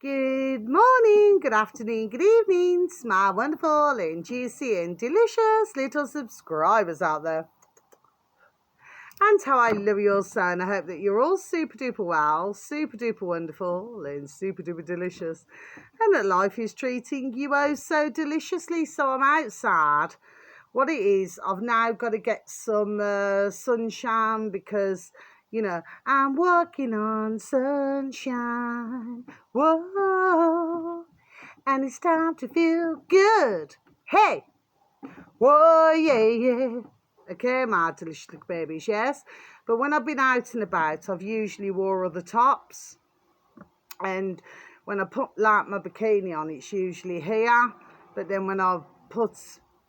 Good morning, good afternoon, good evening, my wonderful and juicy and delicious little subscribers out there. And how I love you all so, and I hope that you're all super duper well, super duper wonderful and super duper delicious, and that life is treating you oh so deliciously. So I'm outside. What it is, I've now got to get some sunshine because, I'm walking on sunshine. Whoa, and it's time to feel good. Hey, whoa, yeah. Okay, my delicious little babies, yes. But when I've been out and about, I've usually wore other tops. And when I put like my bikini on, it's usually here. But then when I put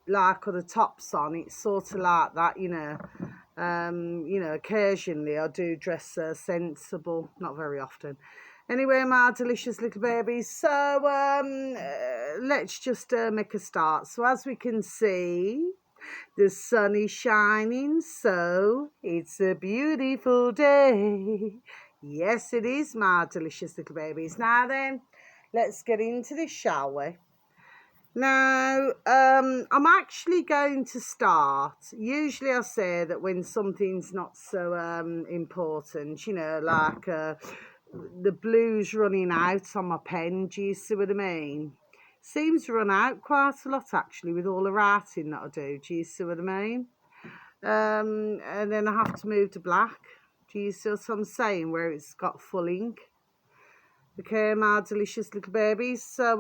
like other tops on, it's sort of like that, occasionally I do dress sensible, not very often. Anyway, my delicious little babies, so let's just make a start. So as we can see, the sun is shining, so it's a beautiful day. Yes, it is, my delicious little babies. Now then, let's get into this, shall we? Now, I'm actually going to start. Usually I say that when something's not so important, like the blue's running out on my pen, do you see what I mean? Seems to run out quite a lot, actually, with all the writing that I do. Do you see what I mean? And then I have to move to black. Do you see what I'm saying? Where it's got full ink. Okay, my delicious little babies. So,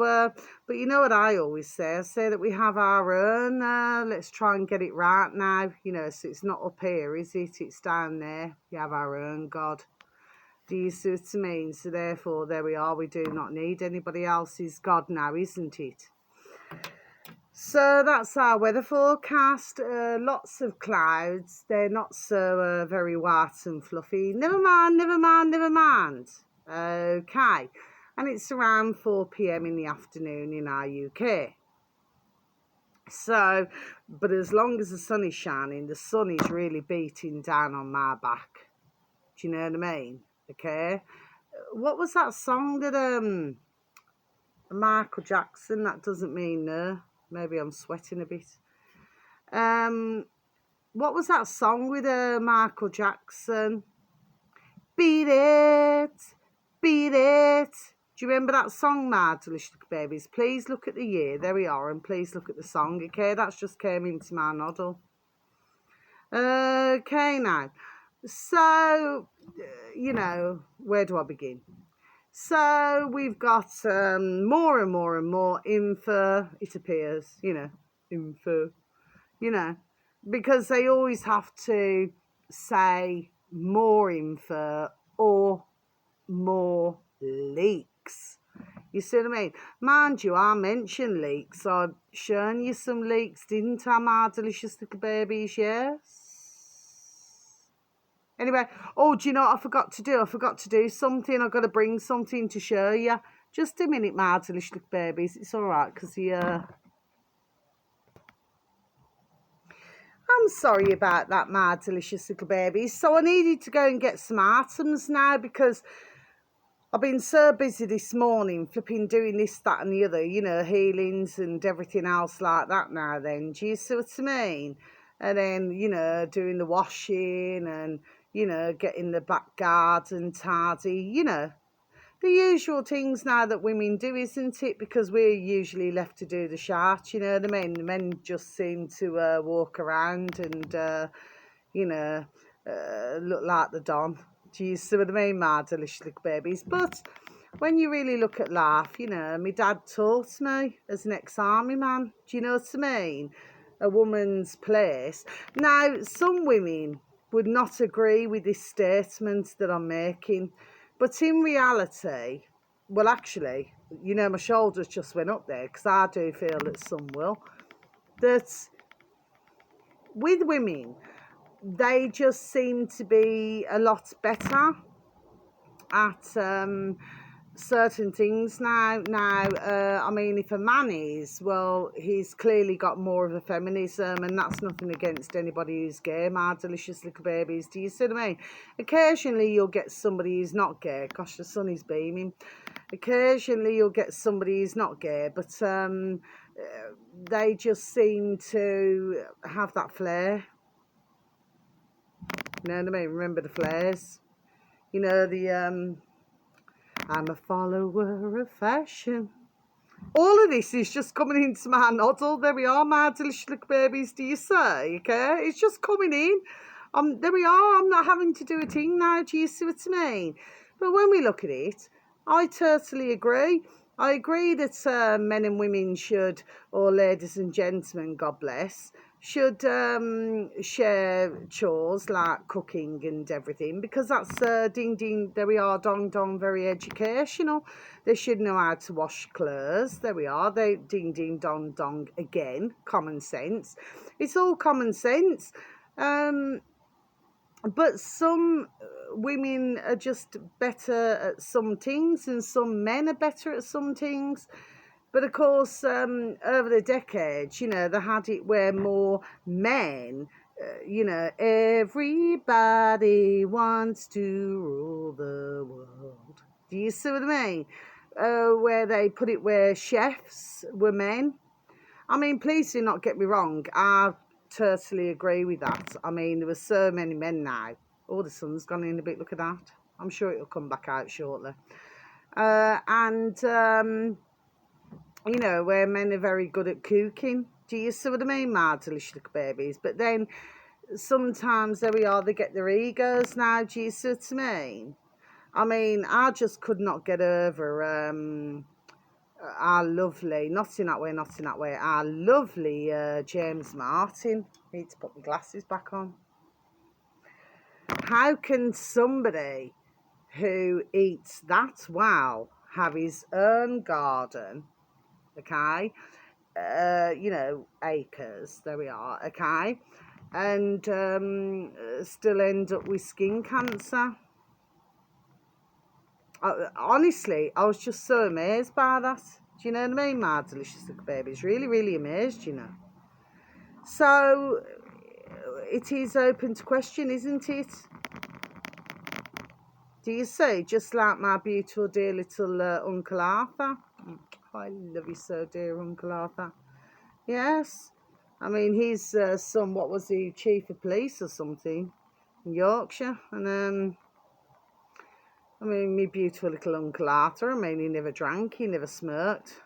but you know what I always say? I say that we have our own. Let's try and get it right now. So it's not up here, is it? It's down there. We have our own God. Do you see what I mean? So therefore, there we are. We do not need anybody else's God now, isn't it? So that's our weather forecast. Lots of clouds. They're not so very white and fluffy. Never mind, never mind, never mind. Okay. And it's around 4 p.m. in the afternoon in our UK. So, but as long as the sun is shining, the sun is really beating down on my back. Do you know what I mean? Okay. What was that song that Michael Jackson? That doesn't mean no. Maybe I'm sweating a bit. What was that song with Michael Jackson? Beat it, beat it. Do you remember that song, my delicious babies? Please look at the year. There we are, and please look at the song. Okay, that's just came into my noddle. Okay, now. So, where do I begin? So we've got more and more and more info, it appears, info, because they always have to say more info or more leaks. You see what I mean? Mind you, I mentioned leaks. I've shown you some leaks, didn't I, my delicious little babies? Yes. Anyway, do you know what I forgot to do? I forgot to do something. I've got to bring something to show you. Just a minute, my delicious little babies. It's all right, because I'm sorry about that, my delicious little babies. So I needed to go and get some items now because I've been so busy this morning, flipping doing this, that and the other, healings and everything else like that now then. Do you see what I mean? And then, doing the washing and, getting the back garden tidy, the usual things now that women do, isn't it? Because we're usually left to do the shart, you know what I mean? The men just seem to walk around and, look like the Don. Do you see what I mean, my delicious little babies? But when you really look at life, my dad taught me as an ex-army man. Do you know what I mean? A woman's place. Now, some women would not agree with this statement that I'm making. But in reality, well, actually, my shoulders just went up there because I do feel that some will. That with women, they just seem to be a lot better at certain things now. I mean, if a man is, well, he's clearly got more of a feminism, and that's nothing against anybody who's gay, my delicious little babies. Do you see what I mean? Occasionally you'll get somebody who's not gay. Gosh, the sun is beaming. Occasionally you'll get somebody who's not gay, but they just seem to have that flair. You know what I mean? Remember the flares? You know, the I'm a follower of fashion. All of this is just coming into my noddle. There we are, my delicious little babies. Do you say? Okay, it's just coming in. There we are. I'm not having to do a thing now. Do you see what I mean? But when we look at it, I totally agree. I agree that men and women should, or ladies and gentlemen, God bless, should share chores like cooking and everything, because that's ding ding, there we are, dong dong, very educational. They should know how to wash clothes. There we are, they ding ding dong dong again, common sense. It's all common sense. But some women are just better at some things, and some men are better at some things. But of course, over the decades, you know, they had it where more men, you know, everybody wants to rule the world. Do you see what I mean? Where they put it where chefs were men. I mean, please do not get me wrong. I totally agree with that. I mean, there were so many men now. Oh, the sun's gone in a bit. Look at that. I'm sure it'll come back out shortly. You know, where men are very good at cooking. Do you see what I mean, my delicious little babies? But then sometimes, there we are, they get their egos now. Do you see what I mean, I just could not get over our lovely, not in that way, our lovely James Martin. I need to put my glasses back on. How can somebody who eats that well have his own garden, okay, you know, acres, there we are, okay, and still end up with skin cancer? Honestly, I was just so amazed by that. Do you know what I mean, my delicious little babies? Really, really amazed, you know. So it is open to question, isn't it? Do you see? Just like my beautiful dear little Uncle Arthur. I love you so, dear Uncle Arthur. Yes. I mean, his son, what was he, chief of police or something in Yorkshire? And I mean, my beautiful little Uncle Arthur, I mean, he never drank, he never smoked.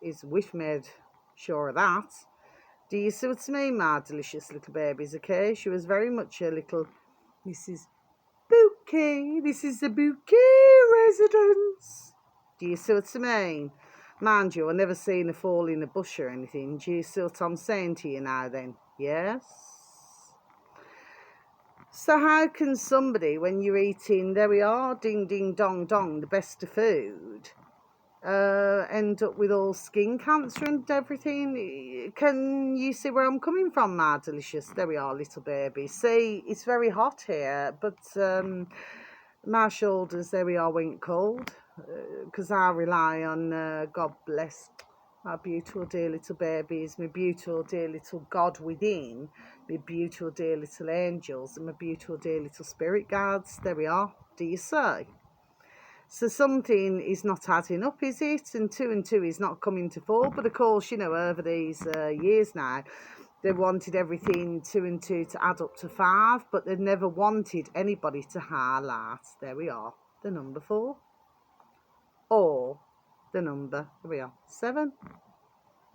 His wife made sure of that. Do you see what I mean, my delicious little babies, okay? She was very much a little Mrs. Bouquet. This is the Bouquet residence. Do you see what I mean? Mind you, I've never seen her fall in a bush or anything. Do you see what I'm saying to you now then? Yes? So how can somebody, when you're eating, there we are, ding ding dong dong, the best of food, end up with all skin cancer and everything? Can you see where I'm coming from, my delicious? There we are, little baby. See, it's very hot here, but my shoulders, there we are, went cold, because I rely on, God bless, my beautiful dear little babies, my beautiful dear little God within, my beautiful dear little angels, and my beautiful dear little spirit guards. There we are. Do you say? So something is not adding up, is it? And two is not coming to four. But of course, you know, over these years now, they wanted everything 2 and 2 to add up to 5, but they never wanted anybody to highlight, there we are, the number 4. Or the number, there we are, 7.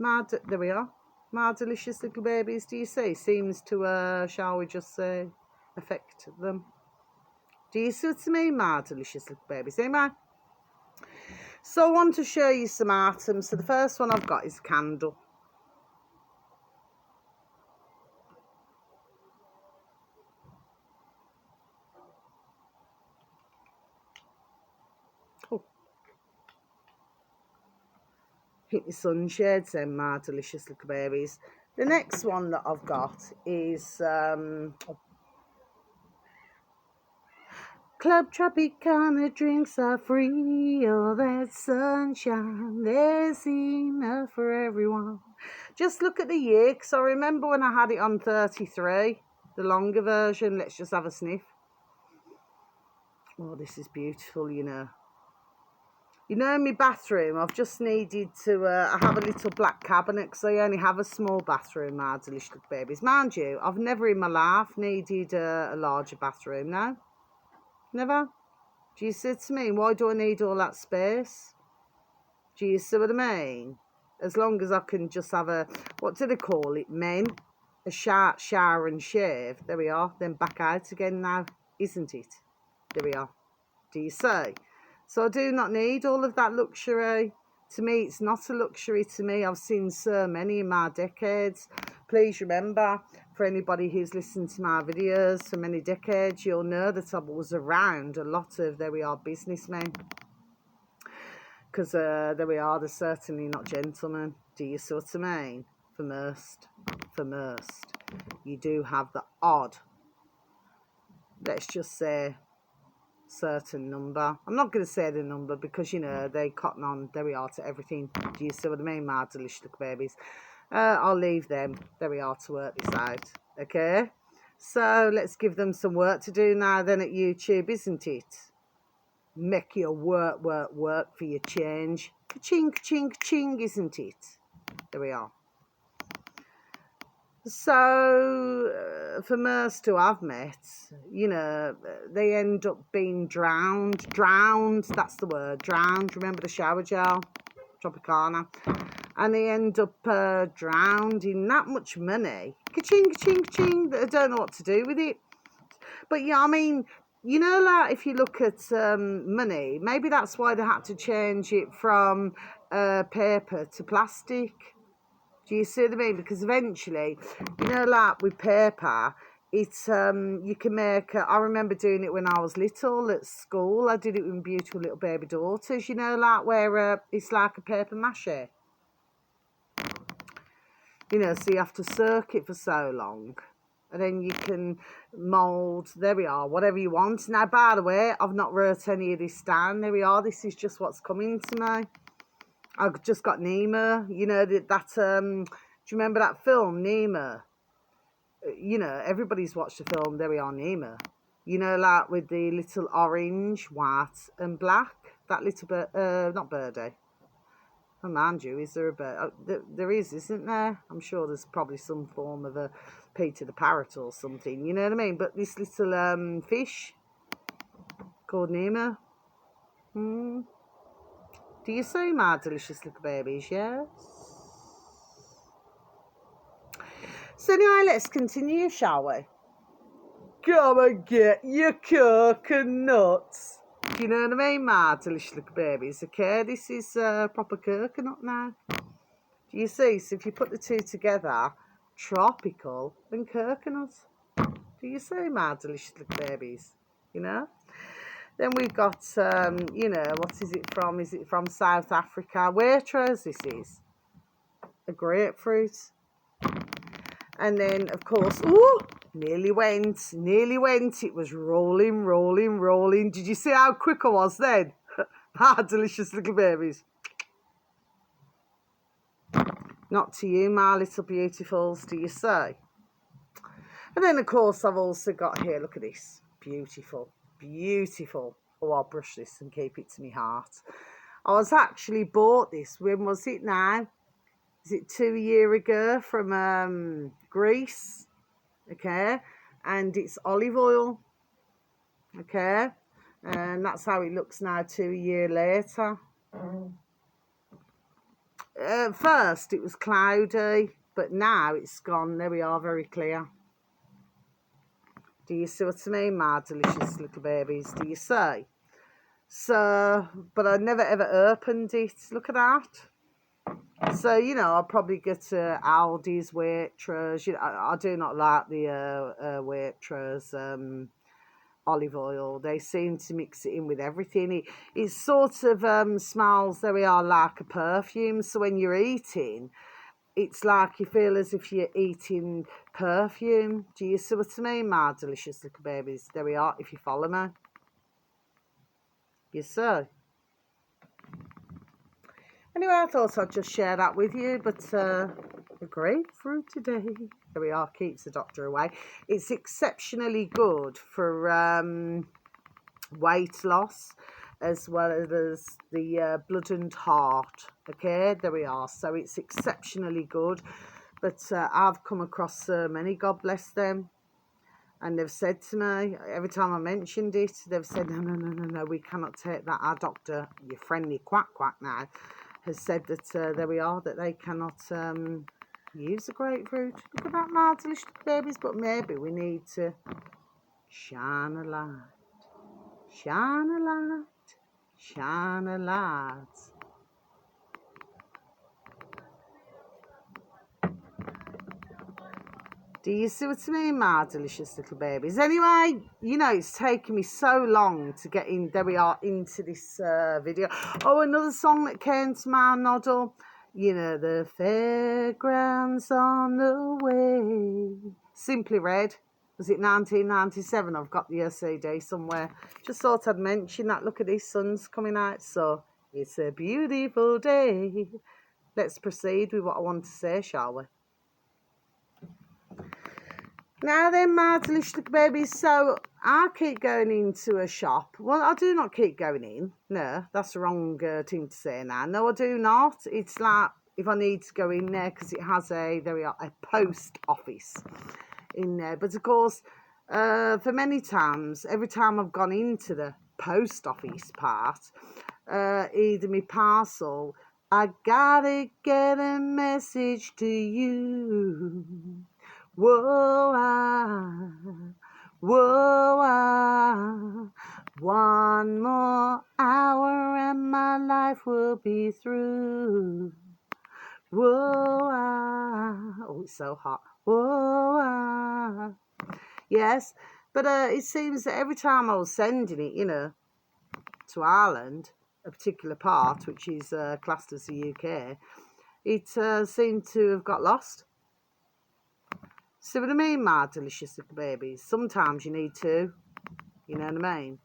There we are. My delicious little babies, do you see? Seems to, shall we just say, affect them. Do you see what I mean, my delicious little babies? Amen. So I want to show you some items. So the first one I've got is a candle. Oh. Hit the sunshades then, my delicious little babies. The next one that I've got is Club Tropicana drinks are free. Oh, that sunshine, there's enough for everyone. Just look at the year, because I remember when I had it on 33, the longer version. Let's just have a sniff. Oh, this is beautiful, you know. You know, in my bathroom, I've just needed to, I have a little black cabinet because I only have a small bathroom, my delicious little babies. Mind you, I've never in my life needed a larger bathroom, no? Never. Do you see what I mean? Why do I need all that space? Do you see what I mean? As long as I can just have a, what do they call it, men? A shower and shave. There we are. Then back out again now, isn't it? There we are. Do you see? So I do not need all of that luxury. To me, it's not a luxury to me. I've seen so many in my decades. Please remember, for anybody who's listened to my videos for many decades, you'll know that I was around a lot of, there we are, businessmen. Because there we are, they're certainly not gentlemen. Do you see what I mean? For most. You do have the odd, let's just say, certain number. I'm not going to say the number because, you know, they cotton on, there we are, to everything. Do you see what I mean, my delicious little babies? I'll leave them, there we are, to work this out. Okay, so let's give them some work to do now then at YouTube, isn't it? Make your work for your change. Ka-ching, ka-ching, ka-ching, isn't it? There we are. So, for most who I've met, you know, they end up being drowned, that's the word, drowned. Remember the shower gel, Tropicana? And they end up drowned in that much money, ka-ching, ka-ching, ka-ching, that I don't know what to do with it. But yeah, I mean, you know, like if you look at money, maybe that's why they had to change it from paper to plastic. Do you see what I mean? Because eventually, you know, like with paper, it's you can make. I remember doing it when I was little at school. I did it with beautiful little baby daughters. You know, like where it's like a paper mache. You know, so you have to soak it for so long, and then you can mould. There we are, whatever you want. Now, by the way, I've not wrote any of this down. There we are. This is just what's coming to me. I've just got Nemo, you know, do you remember that film, Nemo? You know, everybody's watched the film, there we are, Nemo. You know, like with the little orange, white and black, that little bird, not birdie. Oh, mind you, is there a bird? Oh, there is, isn't there? I'm sure there's probably some form of a Peter the Parrot or something, you know what I mean? But this little fish called Nemo. Do you see, my delicious little babies? Yes. So anyway, let's continue, shall we? Come and get your coconuts. Do you know what I mean, my delicious little babies? Okay, this is proper coconut now. Do you see? So if you put the two together, tropical and coconut. Do you see, my delicious little babies? You know? Then we've got, you know, what is it from? Is it from South Africa? Waitrose, this is. A grapefruit. And then, of course, ooh, nearly went. It was rolling. Did you see how quick I was then? Ah, delicious little babies. Not to you, my little beautifuls, do you say? And then, of course, I've also got here, look at this. Beautiful. Oh, I'll brush this and keep it to my heart. I was actually bought this, when was it now? Is it 2 years ago from Greece? Okay, and it's olive oil. Okay, and that's how it looks now 2 years later. At first it was cloudy, but now it's gone, there we are, very clear. Do you see what I mean, my delicious little babies? Do you see? So, but I never ever opened it. Look at that. So, you know, I'll probably get Aldi's Waitrose. You know, I do not like the Waitrose olive oil. They seem to mix it in with everything. It sort of smells, there we are, like a perfume. So when you're eating, it's like you feel as if you're eating perfume. Do you see what I mean, my delicious little babies? There we are, if you follow me. Yes, sir. Anyway, I thought I'd just share that with you, but a grapefruit today. There we are, keeps the doctor away. It's exceptionally good for weight loss, as well as the blood and heart. Okay, there we are. So it's exceptionally good. But I've come across so many, God bless them. And they've said to me, every time I mentioned it, they've said, no, we cannot take that. Our doctor, your friendly quack now, has said that there we are, that they cannot use a grapefruit. Look at that, my delicious babies. But maybe we need to shine a light, shine a light, shine a light. Do you see what I mean, my delicious little babies? Anyway, you know, it's taken me so long to get in, there we are, into this video. Oh, another song that came to my noddle. You know, the fairgrounds on the way. Simply Red. Was it 1997? I've got the CD somewhere. Just thought I'd mention that. Look at these, sun's coming out. So, it's a beautiful day. Let's proceed with what I want to say, shall we? Now then, my delicious little babies, so I keep going into a shop. Well, I do not keep going in. No, that's the wrong thing to say now. No, I do not. It's like if I need to go in there because it has a post office in there. But of course, for many times, every time I've gone into the post office part, either my parcel, I gotta get a message to you. Whoa, one more hour and my life will be through. Whoa, oh, it's so hot. Whoa, yes, but it seems that every time I was sending it, you know, to Ireland, a particular part, which is classed as the UK, it seemed to have got lost. See what I mean, my delicious little babies? Sometimes you need two, you know what I mean?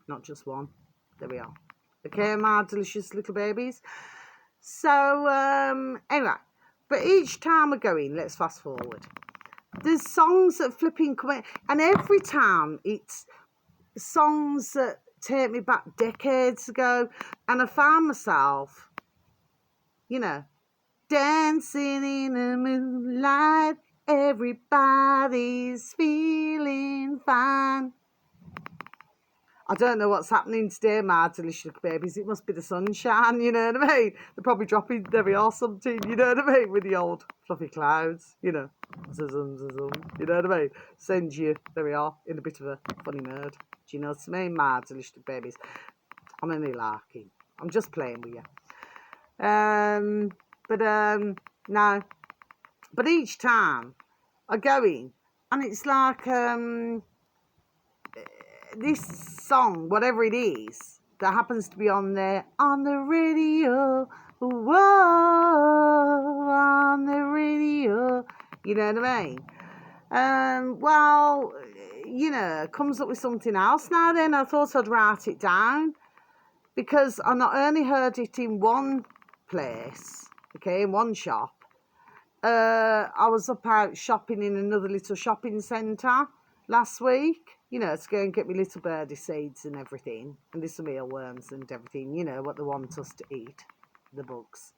Not just one. There we are. Okay, my delicious little babies? So, anyway, but each time I go in, let's fast forward. There's songs that flipping come in, and every time it's songs that take me back decades ago, and I found myself, you know, dancing in the moonlight, everybody's feeling fine. I don't know what's happening today, my delicious little babies. It must be the sunshine, you know what I mean? They're probably dropping, there we are, something, you know what I mean? With the old fluffy clouds, you know. Zazum, zazum, you know what I mean? Sends you, there we are, in a bit of a funny mood. Do you know what I mean, my delicious little babies? I'm only larking. I'm just playing with you. No. But each time I go in, and it's like this song, whatever it is, that happens to be on there, on the radio, whoa, on the radio, you know what I mean? Well, you know, comes up with something else now then. I thought I'd write it down, because I not only heard it in one place, okay, in one shop, I was up out shopping in another little shopping centre last week, you know, to go and get me little birdie seeds and everything, and little mealworms and everything, you know, what they want us to eat, the bugs.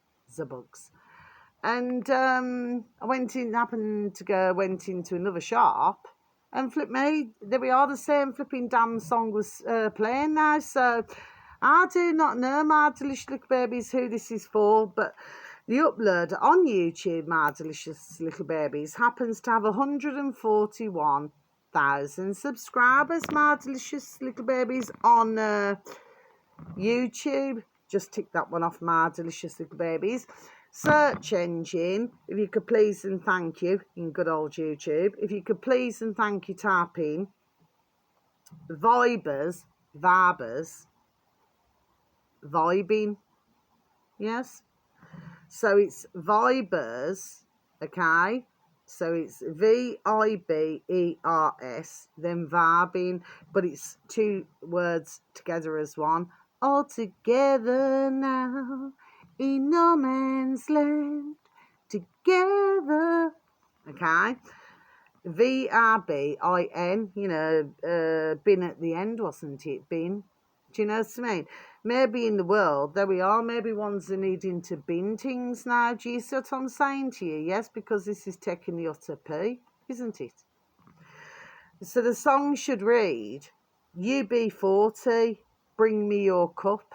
And I went into another shop, and flip me, there we are, the same flipping damn song was playing now. So I do not know, my delicious little babies, who this is for, but the upload on YouTube, my delicious little babies, happens to have 141,000 subscribers, my delicious little babies, on YouTube. Just tick that one off, my delicious little babies. Search engine, if you could please and thank you, in good old YouTube, if you could please and thank you, type in Vibers, vibing, yes. So it's Vibers, okay, So it's VIBERS, then vibing, but it's two words together as one. All together now, in no man's land, together. Okay. VRBIN, you know, bin at the end, wasn't it? Bin. Do you know what I mean? Maybe in the world, there we are, maybe ones are needing to bin things now. Do you see what I'm saying to you? Yes, because this is taking the utter P, isn't it? So the song should read, UB40, bring me your cup.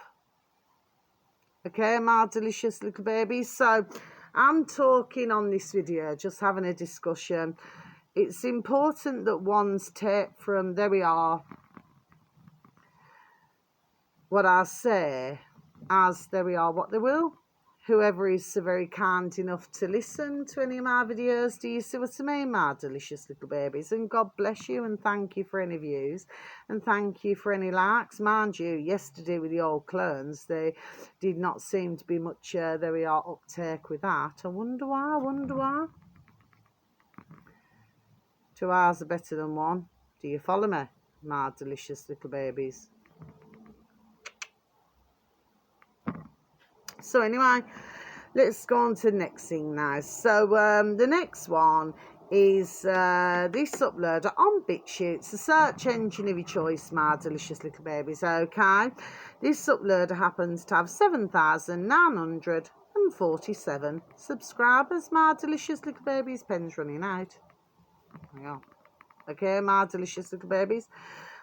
Okay, my delicious little babies. So I'm talking on this video, just having a discussion. It's important that ones take from, there we are, what I say as there we are what they will. Whoever is so very kind enough to listen to any of my videos, do you see what I mean, my delicious little babies? And God bless you, and thank you for any views, and thank you for any likes. Mind you, yesterday with the old clones, they did not seem to be much, there we are, uptake with that. I wonder why, I wonder why. 2 hours are better than one. Do you follow me, my delicious little babies? So anyway, let's go on to the next thing now. So the next one is this uploader on BitChute. It's a search engine of your choice, my delicious little babies. Okay, this uploader happens to have 7,947 subscribers, my delicious little babies. Pen's running out. Yeah. Okay, my delicious little babies.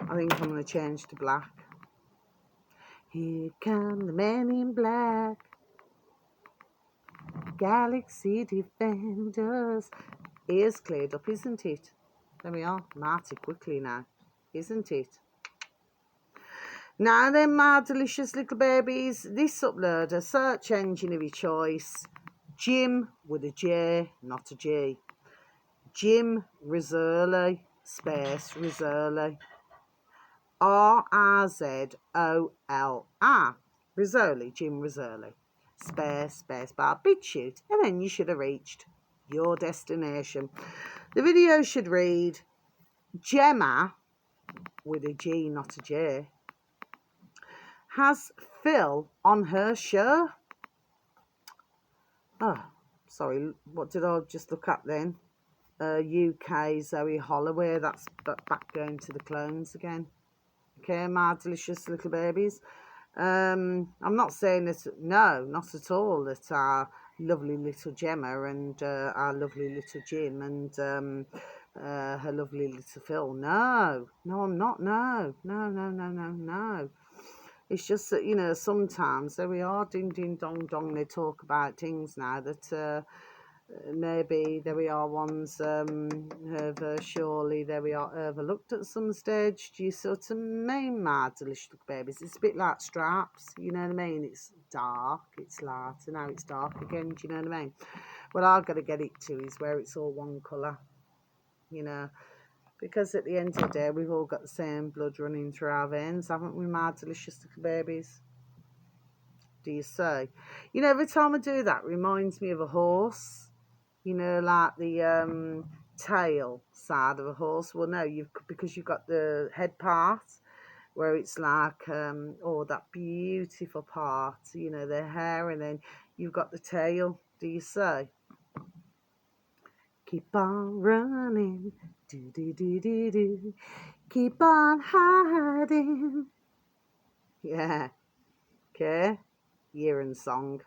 I think I'm going to change to black. Here come the men in black. Galaxy Defenders. Ears cleared up, isn't it? There we are. Mighty quickly now, isn't it? Now then, my delicious little babies, this uploader, search engine of your choice, Jim with a J, not a G. Jim Rizzoli, space Rizzoli. R-I-Z-O-L-I. Rizzoli, Jim Rizzoli. Space bar, BitChute, and then you should have reached your destination. The video should read, Gemma, with a G, not a J, has Phil on her show. Oh, sorry, what did I just look at then? UK Zoe Holloway, that's back going to the clones again. Okay, my delicious little babies. I'm not saying that, no, not at all, that our lovely little Gemma and our lovely little Jim and her lovely little Phil. No, I'm not. No. It's just that, you know, sometimes there we are, ding, ding, dong, dong, they talk about things now that maybe there we are ones have surely there we are overlooked at some stage. Do you sort of mean, my delicious babies? It's a bit like Straps, you know what I mean? It's dark, it's light, and now it's dark again. Do you know what I mean? What I've got to get it to is where it's all one colour, you know, because at the end of the day we've all got the same blood running through our veins, haven't we, my delicious little babies? Do you say? You know, every time I do that, it reminds me of a horse. You know, like the tail side of a horse. Well, no, because you've got the head part where it's like, oh, that beautiful part, you know, the hair, and then you've got the tail. Do you say? Keep on running, do do do do do. Keep on hiding. Yeah. Okay. Year and song.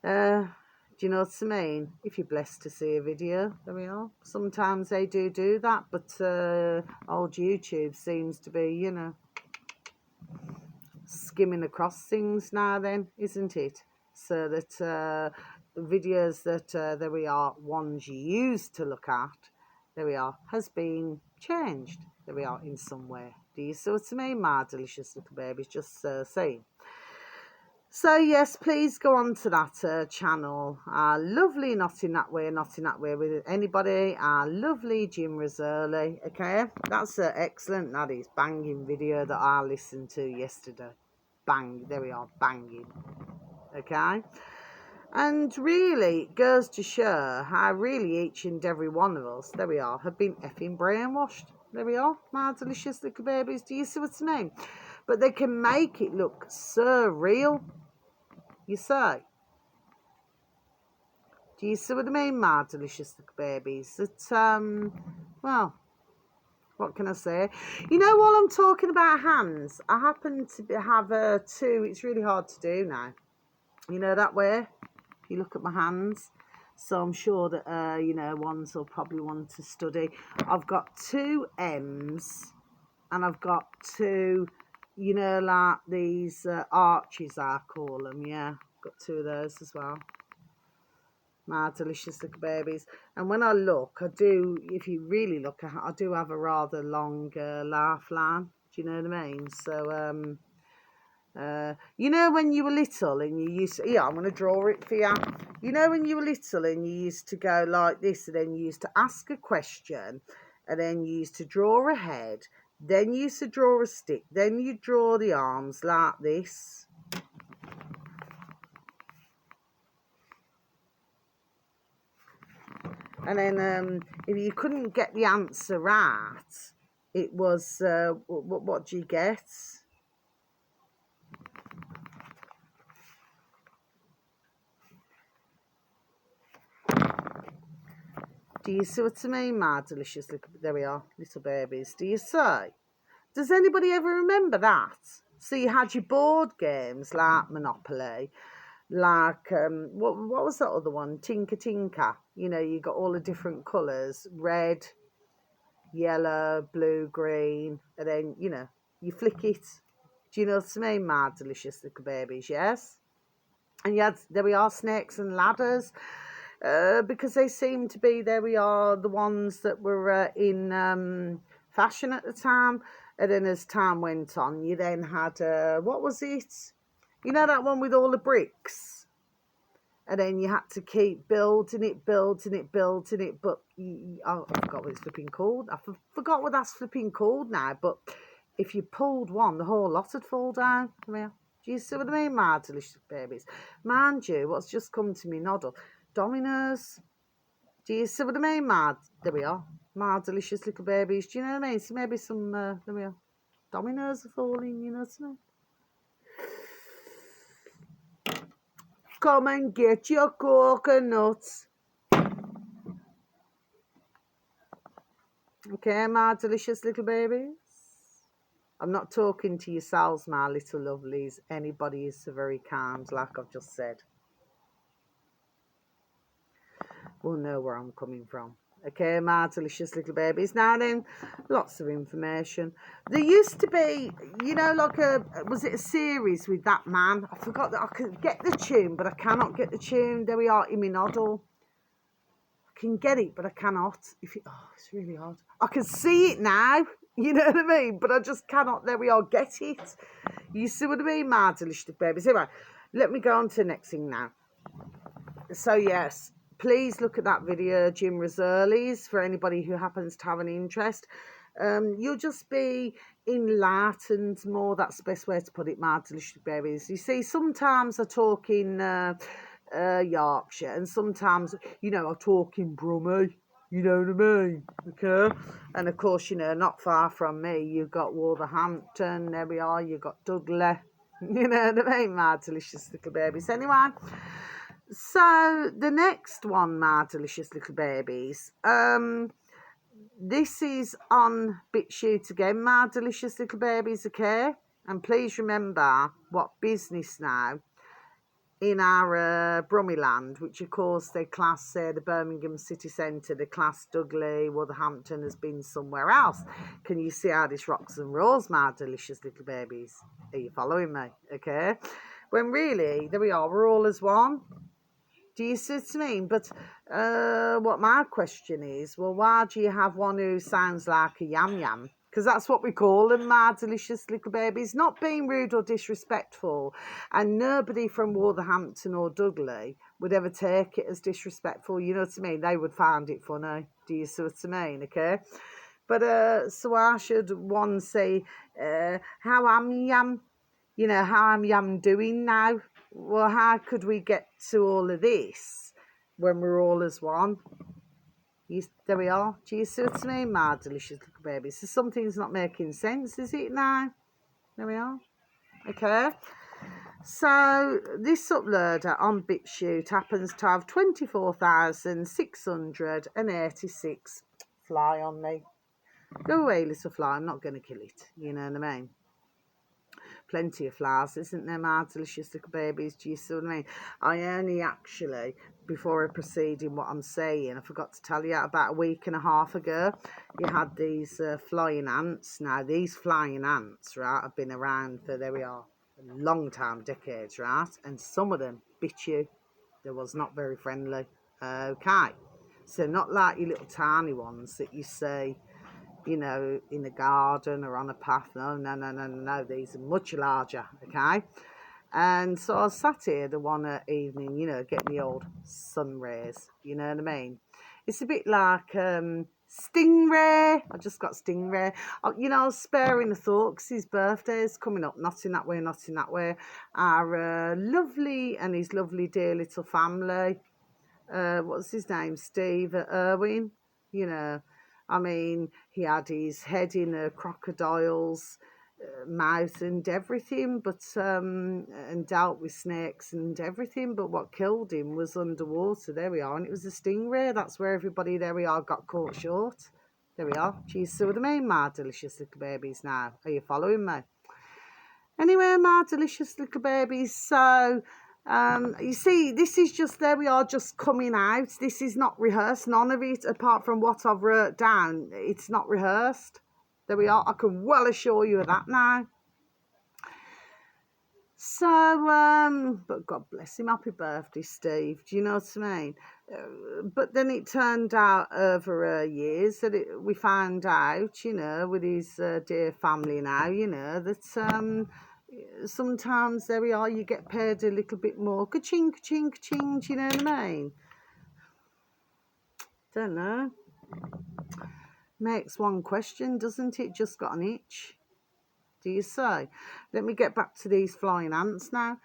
Do you know what I mean? If you're blessed to see a video, there we are. Sometimes they do that, but old YouTube seems to be, you know, skimming across things now then, isn't it? So that videos that there we are, ones you used to look at, there we are, has been changed, there we are, in some way. Do you see what I mean, my delicious little babies? Just saying. So yes, please go on to that channel. Lovely Not In That Way with anybody. Lovely Jim Rizzoli. Okay, that's excellent. That is banging video that I listened to yesterday. Bang, there we are, banging. Okay. And really, it goes to show how really each and every one of us, there we are, have been effing brainwashed. There we are, my delicious little babies. Do you see what I mean? But they can make it look so real, you say. Do you see what I mean, my delicious little babies? That, well, what can I say? You know, while I'm talking about hands, I happen to have two. It's really hard to do now. You know, that way, you look at my hands. So I'm sure that, you know, ones will probably want to study. I've got two M's and I've got two, you know, like these arches, I call them, yeah. Got two of those as well. My delicious little babies. And when I look, I do, if you really look, I do have a rather long laugh line. Do you know what I mean? So, you know when you were little and you used to, yeah, I'm going to draw it for you. You know when you were little and you used to go like this, and then you used to ask a question, and then you used to draw a head, then you used to draw a stick, then you draw the arms like this. And then if you couldn't get the answer right, it was, what do you get? Do you see what I mean, my delicious little, there we are, little babies. Do you see? Does anybody ever remember that? So you had your board games like Monopoly, like, what was that other one? Tinker Tinker. You know, you got all the different colours, red, yellow, blue, green, and then, you know, you flick it. Do you know what I mean, my delicious little babies, yes? And you had, there we are, snakes and ladders, because they seem to be, there we are, the ones that were in fashion at the time. And then as time went on, you then had, what was it? You know that one with all the bricks? And then you had to keep building it, building it, building it. But I forgot what it's flipping called. I forgot what that's flipping called now. But if you pulled one, the whole lot would fall down. Come here. Do you see what I mean, my delicious babies? Mind you, what's just come to me, noddle? Dominoes. Do you see what I mean, my? There we are. My delicious little babies. Do you know what I mean? So maybe some, there we are. Dominoes are falling, you know what I mean? Come and get your coconuts. Okay, my delicious little babies. I'm not talking to yourselves, my little lovelies. Anybody is so very kind, like I've just said. Will know where I'm coming from. Okay, my delicious little babies. Now then, lots of information. There used to be, you know, like was it a series with that man? I forgot that. I could get the tune, but I cannot get the tune. There we are, in my noddle. I can get it, but I cannot. Oh, it's really hard. I can see it now. You know what I mean? But I just cannot, there we are, get it. You see what I mean, my delicious babies? Anyway, let me go on to the next thing now. So, yes, please look at that video, Jim Rizzoli's, for anybody who happens to have an interest. You'll just be enlightened more. That's the best way to put it, my delicious babies. You see, sometimes I talk in Yorkshire, and sometimes, you know, I talk in Brummie. You know what I mean? Okay. And of course, you know, not far from me, you've got Wolverhampton. There we are. You've got Dudley. You know what I mean, my delicious little babies. Anyway, so the next one, my delicious little babies. This is on BitChute again, my delicious little babies. Okay. And please remember what business now in our Brummieland, which of course they class the Birmingham city centre, they class Dudley, Wolverhampton has been somewhere else. Can you see how this rocks and rolls, my delicious little babies? Are you following me? Okay. When really, there we are, we're all as one. Do you see what I mean? But what my question is, well, why do you have one who sounds like a yam yam? Because that's what we call them, my delicious little babies. Not being rude or disrespectful. And nobody from Wolverhampton or Dudley would ever take it as disrespectful. You know what I mean? They would find it funny. Do you see what I mean? Okay. But so I should one say, how am yam? You know, how am yam doing now? well, how could we get to all of this when we're all as one? There we are. Do you see what I mean, my delicious little babies? So something's not making sense, is it now? There we are. Okay. So this uploader on BitChute happens to have 24,686 fly on me. Go away, little fly. I'm not going to kill it. You know what I mean? Plenty of flowers, isn't there, my delicious little babies? Do you see what I mean? I only actually, before I proceed in what I'm saying, I forgot to tell you, about a week and a half ago, you had these flying ants. Now, these flying ants, right, have been around for, there we are, a long time, decades, right? And some of them bit you. They was not very friendly. Okay. So not like your little tiny ones that you see, you know, in the garden or on a path. No. These are much larger, okay? And so I sat here the one evening, you know, getting the old sun rays, you know what I mean? It's a bit like Stingray. I just got Stingray. You know, I was sparing a thought because his birthday is coming up. Not in that way, not in that way. Our lovely and his lovely dear little family. What's his name? Steve Irwin, you know. I mean, he had his head in a crocodile's mouth and everything, but and dealt with snakes and everything. But what killed him was underwater. There we are, and it was a stingray. That's where everybody, there we are, got caught short. There we are. Do you see what I mean, my delicious little babies? Now, are you following me? Anyway, my delicious little babies. So. You see, this is just, there we are, just coming out. This is not rehearsed. None of it, apart from what I've wrote down, it's not rehearsed. There we are. I can well assure you of that now. So, but God bless him. Happy birthday, Steve. Do you know what I mean? But then it turned out over years that we found out, you know, with his dear family now, you know, that sometimes, there we are, you get paid a little bit more. Ka-ching, ka-ching, ka-ching, do you know what I mean? Don't know. Makes one question, doesn't it? Just got an itch. Do you say? Let me get back to these flying ants now.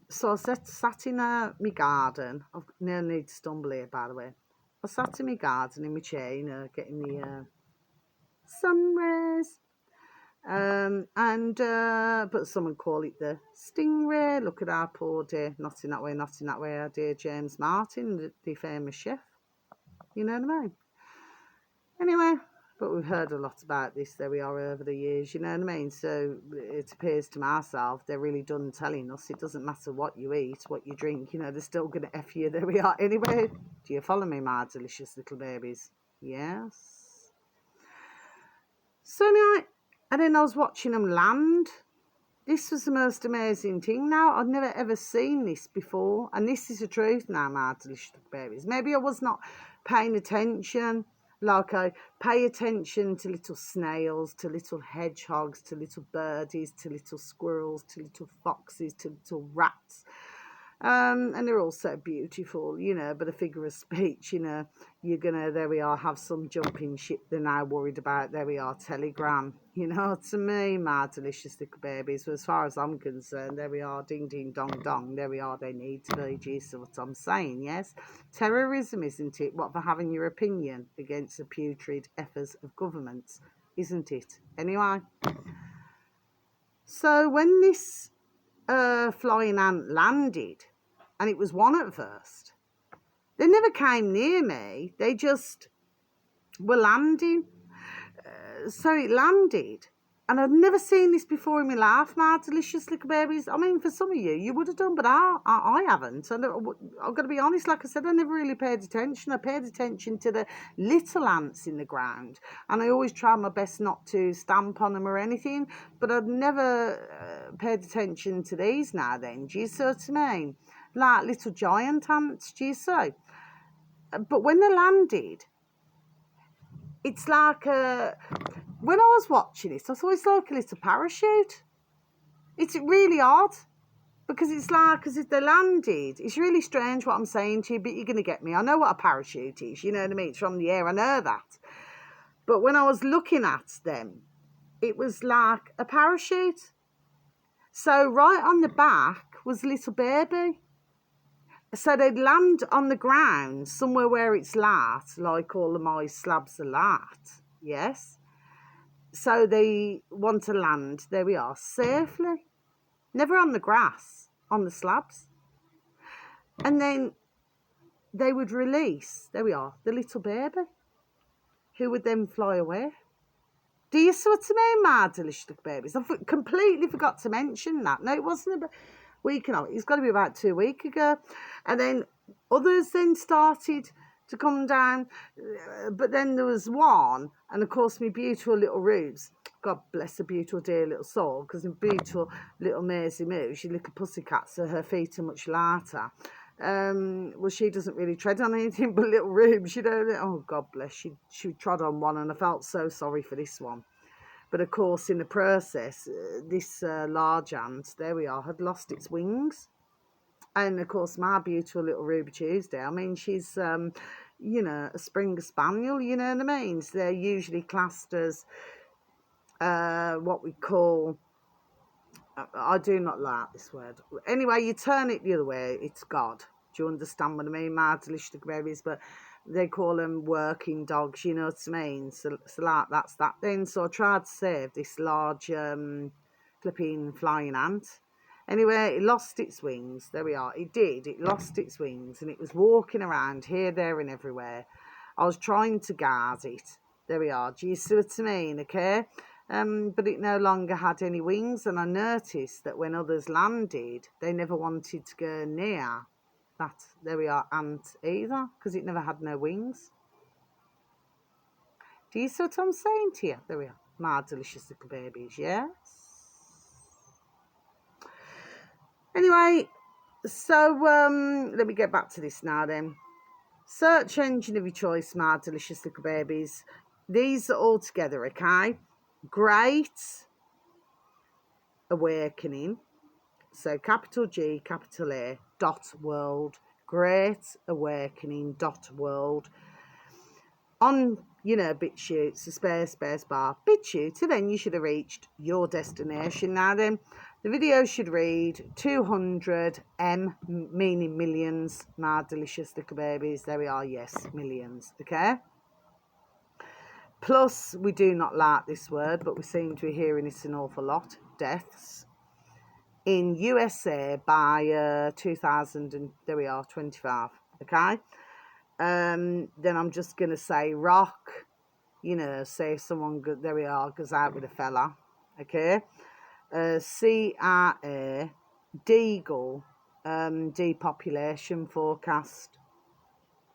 So I sat in my garden. I've no need to stumble here, by the way. I sat in my garden in my chair, you know, getting the sun rays. But someone call it the stingray. Look at our poor dear, not in that way, not in that way, our dear James Martin, the famous chef. You know what I mean? Anyway, but we've heard a lot about this, there we are, over the years, you know what I mean? So it appears to myself they're really done telling us it doesn't matter what you eat, what you drink, you know, they're still going to F you, there we are. Anyway, do you follow me, my delicious little babies? Yes. So anyway, and then I was watching them land. This was the most amazing thing now. I'd never ever seen this before. And this is the truth now, my delicious babies. Maybe I was not paying attention. Like I pay attention to little snails, to little hedgehogs, to little birdies, to little squirrels, to little foxes, to little rats. And they're all so beautiful, you know, but a figure of speech, you know, you're going to, there we are, have some jumping ship they're now worried about, there we are, Telegram, you know, to me, my delicious little babies, so as far as I'm concerned, there we are, ding, ding, dong, dong, there we are, they need to be, do you see what I'm saying, yes? Terrorism, isn't it? What for having your opinion against the putrid efforts of governments, isn't it? Anyway, so when this flying ant landed, and it was one at first, they never came near me, they just were landing. So it landed, and I'd never seen this before in my life, my delicious little babies. I mean, for some of you would have done, but I haven't. And I've got to be honest, like I said, I never really paid attention. I paid attention to the little ants in the ground, and I always try my best not to stamp on them or anything, but I'd never paid attention to these now then. Do you see what I mean? Like little giant ants, do you see? But when they landed, it's like when I was watching it, I thought it's like a little parachute. It's really odd, because it's like as if they landed. It's really strange what I'm saying to you, but you're going to get me. I know what a parachute is, you know what I mean? It's from the air, I know that. But when I was looking at them, it was like a parachute. So right on the back was a little baby. So they'd land on the ground somewhere where it's light, like all of my slabs are light, yes. So they want to land, there we are, safely. Never on the grass, on the slabs. And then they would release, there we are, the little baby, who would then fly away. Do you see what I mean, my delicious little babies? I completely forgot to mention that. No, it wasn't a week and a half. It's got to be about 2 weeks ago. And then others then started to come down. But then there was one, and of course my beautiful little Rubes, God bless her beautiful dear little soul, because my beautiful little Maisie Moo, she's a little pussycat, so her feet are much lighter. Well, she doesn't really tread on anything but little Rubes, you know. Oh, God bless, she trod on one, and I felt so sorry for this one. But of course, in the process, this large ant, there we are, had lost its wings. And of course, my beautiful little Ruby Tuesday, I mean, she's, you know, a Springer Spaniel, you know what I mean? So they're usually classed as what we call, I do not like this word. Anyway, you turn it the other way, it's God. Do you understand what I mean? My delicious babies, but they call them working dogs, you know what I mean? So like, that's that then. So I tried to save this large flipping flying ant. Anyway, it lost its wings. There we are. It did. It lost its wings, and it was walking around here, there, and everywhere. I was trying to guard it. There we are. Do you see what I mean? Okay. But it no longer had any wings, and I noticed that when others landed, they never wanted to go near that, there we are, ant either, because it never had no wings. Do you see what I'm saying to you? There we are, my delicious little babies, yes? Anyway, so let me get back to this now then. Search engine of your choice, my delicious little babies. These are all together, okay? Great Awakening. So capital G, capital A, .world. Great Awakening .world. On, you know, BitChute, so space bar, BitChute, so then you should have reached your destination. Now then, the video should read 200 M, meaning millions, my delicious little babies. There we are, yes, millions, okay? Plus, we do not like this word, but we seem to be hearing this an awful lot, deaths. In USA by 2000, and there we are, 25, okay? Then I'm just going to say rock, you know, say if someone, there we are, goes out with a fella, okay? CIA, Deagle, depopulation forecast.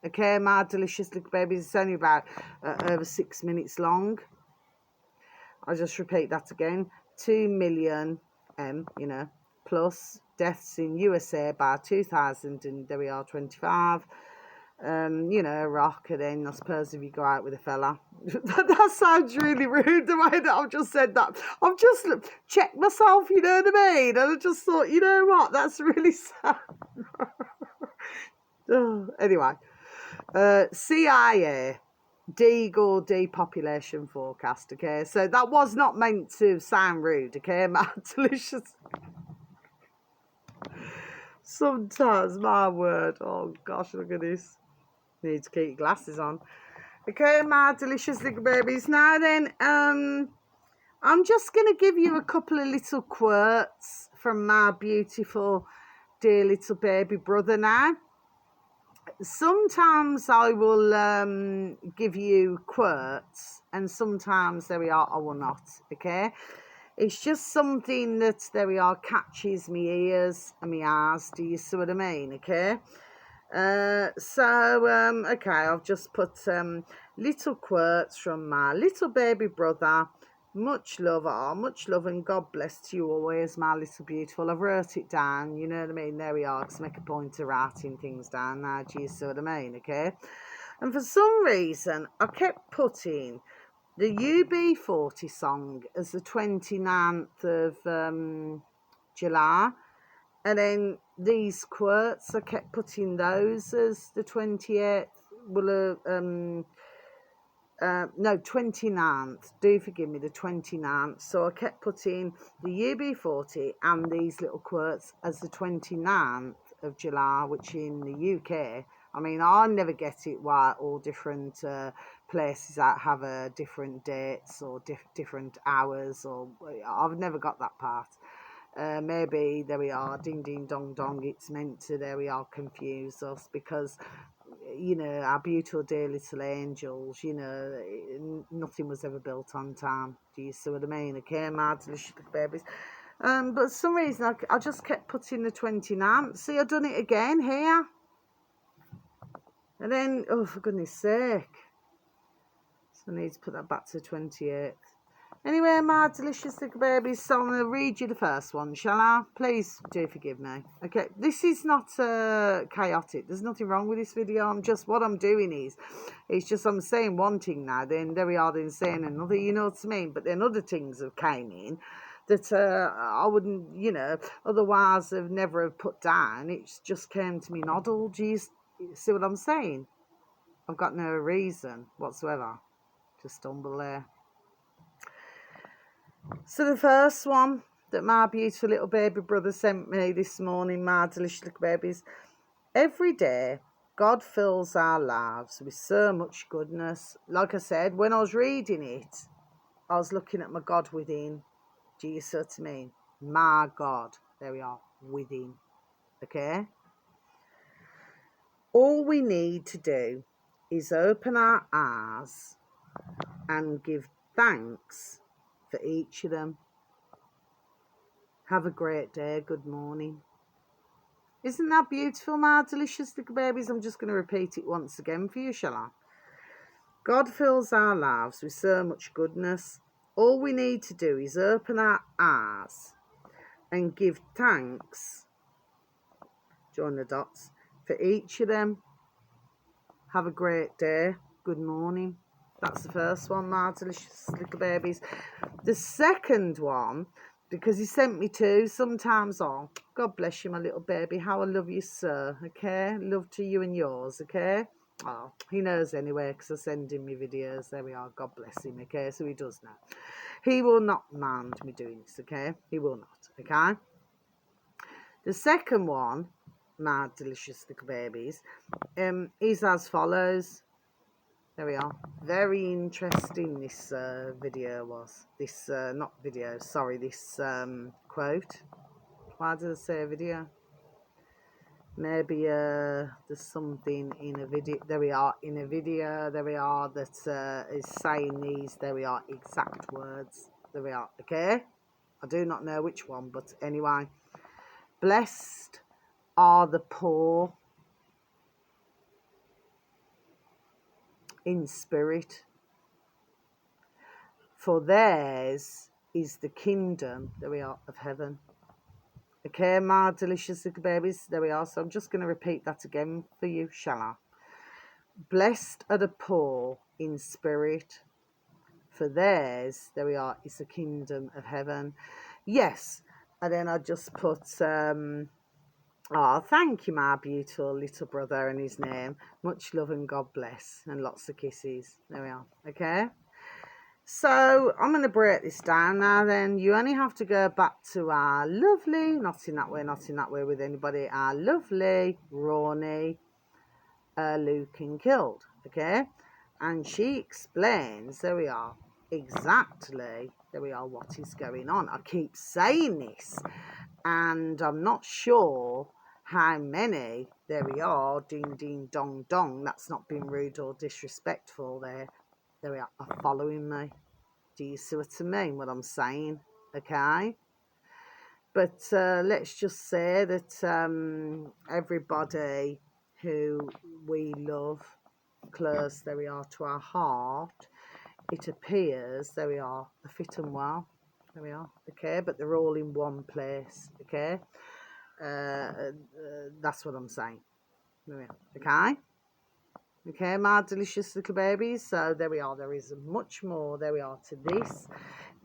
Okay, my delicious little babies, it's only about over 6 minutes long. I'll just repeat that again. 2 million, you know, plus deaths in USA by 2000, and there we are, 25. You know, rock, and then I suppose if you go out with a fella. That sounds really rude, the way that I've just said that. I've just checked myself, you know what I mean? And I just thought, you know what, that's really sad. Anyway, CIA, Deagle depopulation forecast, okay? So that was not meant to sound rude, okay? My delicious... Sometimes, my word, oh gosh, look at this. Need to keep your glasses on. Okay, my delicious little babies. Now then, I'm just going to give you a couple of little quotes from my beautiful, dear little baby brother now. Sometimes I will give you quotes, and sometimes, there we are, I will not, okay? It's just something that, there we are, catches me ears and me eyes. Do you see what I mean, okay? Okay, I've just put little quotes from my little baby brother. Much love, much love, and God bless to you always, my little beautiful. I've wrote it down, you know what I mean? There we are, to make a point of writing things down now. Do you see what I mean, okay? And for some reason, I kept putting the UB40 song as the 29th of July. And then these quotes, I kept putting those as the 28th. Well, no, 29th, do forgive me, the 29th. So I kept putting the UB40 and these little quotes as the 29th of July, which in the UK, I mean, I never get it why all different places that have different dates or different hours, or I've never got that part. Maybe, there we are, ding ding dong dong, it's meant to, there we are, confuse us, because you know, our beautiful dear little angels, you know, nothing was ever built on time. Do you see what I mean? Okay, my delicious little babies. But for some reason I just kept putting the 29th. See, I've done it again here. And then, oh, for goodness sake. So I need to put that back to the 28th. Anyway, my delicious little babies, so I'm going to read you the first one, shall I? Please do forgive me. Okay, this is not chaotic. There's nothing wrong with this video. What I'm doing is, it's just I'm saying one thing now, then there we are, then saying another, you know what I mean? But then other things have came in that I wouldn't, you know, otherwise have never have put down. It just came to me noddle. Do you see what I'm saying? I've got no reason whatsoever to stumble there. So the first one that my beautiful little baby brother sent me this morning, my delicious little babies. Every day, God fills our lives with so much goodness. Like I said, when I was reading it, I was looking at my God within. Do you see what I mean? My God. There we are, within. Okay? All we need to do is open our eyes and give thanks for each of them. Have a great day. Good morning. Isn't that beautiful, my delicious little babies? I'm just going to repeat it once again for you, shall I? God fills our lives with so much goodness. All we need to do is open our eyes and give thanks, join the dots, for each of them. Have a great day. Good morning. That's the first one, my delicious little babies. The second one, because he sent me two, sometimes on. God bless you, my little baby. How I love you, sir. Okay? Love to you and yours, okay? Oh, he knows anyway, because I send him my videos. There we are. God bless him, okay? So he does now. He will not mind me doing this, okay? He will not, okay? The second one, my delicious little babies, is as follows. There we are. Very interesting this video was. This, not video, sorry, this quote. Why did I say video? Maybe there's something in a video. There we are, in a video, there we are, that is saying these, there we are, exact words. There we are, okay? I do not know which one, but anyway. Blessed are the poor in spirit, for theirs is the kingdom, there we are, of heaven. Okay, my delicious little babies, there we are. So I'm just going to repeat that again for you, shall I? Blessed are the poor in spirit, for theirs, there we are, is the kingdom of heaven. Yes, and then I just put, oh, thank you, my beautiful little brother and his name. Much love and God bless, and lots of kisses. There we are, okay? So I'm going to break this down now then. You only have to go back to our lovely, not in that way with anybody, our lovely Rawnie Lucan killed, okay? And she explains, there we are, exactly, there we are, what is going on. I keep saying this, and I'm not sure how many, there we are, ding ding dong dong, that's not being rude or disrespectful there we are following me. Do you see what I mean, what I'm saying? Okay? But let's just say that everybody who we love close, there we are, to our heart, it appears, there we are, are fit and well. There we are, okay? But they're all in one place, okay? That's what I'm saying. There we are, okay? Okay, my delicious little babies. So there we are. There is much more, there we are, to this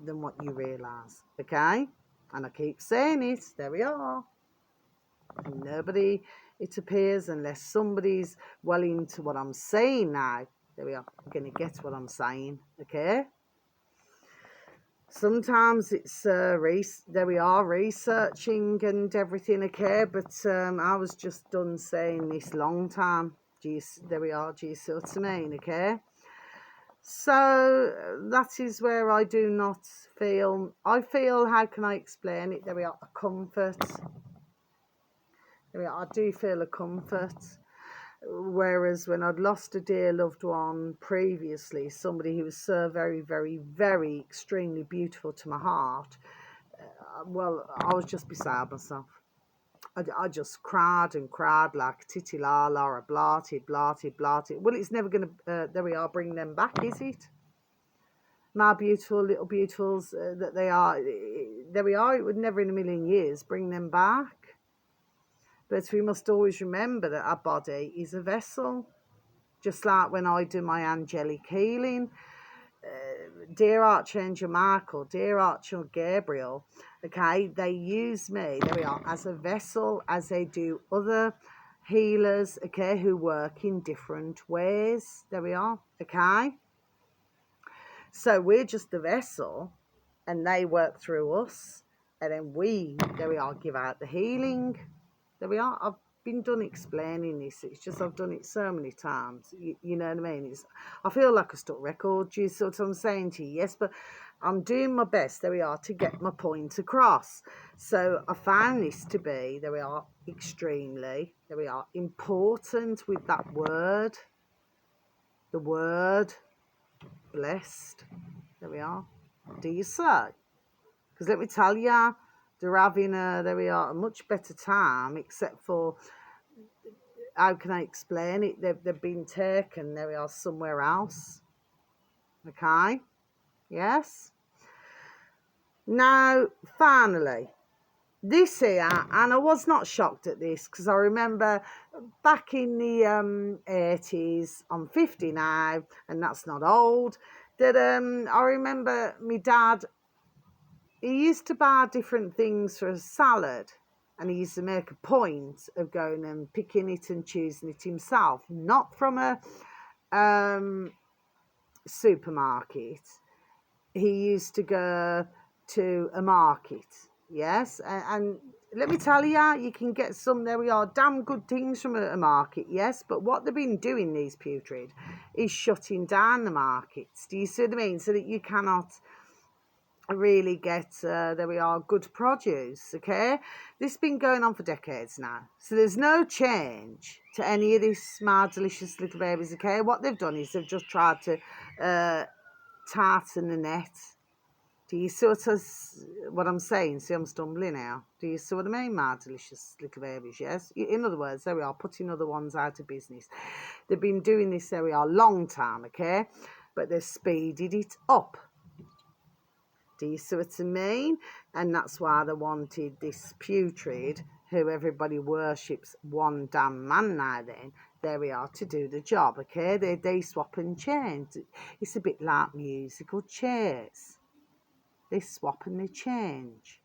than what you realise. Okay? And I keep saying it. There we are. And nobody, it appears, unless somebody's well into what I'm saying now, There we are. You're going to get what I'm saying, okay? Sometimes it's there we are, researching and everything, okay? But I was just done saying this long time. There we are. Do you see what I mean, okay? So that is where I do not feel, how can I explain it? There we are, a comfort. There we are, I do feel a comfort. Whereas when I'd lost a dear loved one previously, somebody who was so very, very, very extremely beautiful to my heart, well, I was just beside myself. I just cried and cried like titty la la, or blarted, blarted, blarted. Well, it's never going to, there we are, bring them back, is it? My beautiful little beautifuls that they are, there we are, it would never in a million years bring them back. But we must always remember that our body is a vessel. Just like when I do my angelic healing, dear Archangel Michael, dear Archangel Gabriel, okay, they use me, there we are, as a vessel, as they do other healers, okay, who work in different ways. There we are, okay. So we're just the vessel, and they work through us, and then we, there we are, give out the healing. There we are. I've been done explaining this. It's just I've done it so many times. You know what I mean? I feel like a stuck record. You see what I'm saying to you? Yes, but I'm doing my best, there we are, to get my point across. So I found this to be, there we are, extremely, there we are, important with that word. The word blessed. There we are. Do you say? Because let me tell you, they're having there we are, a much better time, except for, how can I explain it? They've been taken, there we are, somewhere else. Okay? Yes? Now, finally, this here, and I was not shocked at this, because I remember back in the 80s, I'm 50 now, and that's not old, that I remember my dad, he used to buy different things for a salad, and he used to make a point of going and picking it and choosing it himself, not from a supermarket. He used to go to a market, yes, and let me tell you, you can get some, there we are, damn good things from a market, yes, but what they've been doing, these putrid, is shutting down the markets. Do you see what I mean? So that you cannot really get, there we are, good produce, okay? This has been going on for decades now, so there's no change to any of this, my delicious little babies, okay? What they've done is they've just tried to tartan the net. Do you see what I'm saying? See, I'm stumbling now. Do you see what I mean, my delicious little babies? Yes. In other words, there we are, putting other ones out of business. They've been doing this, there we are, long time, okay? But they've speeded it up. Do you see what I mean? And that's why they wanted this putrid, who everybody worships, one damn man now then, there we are, to do the job, okay? They swap and change. It's a bit like musical chairs. They swap and they change,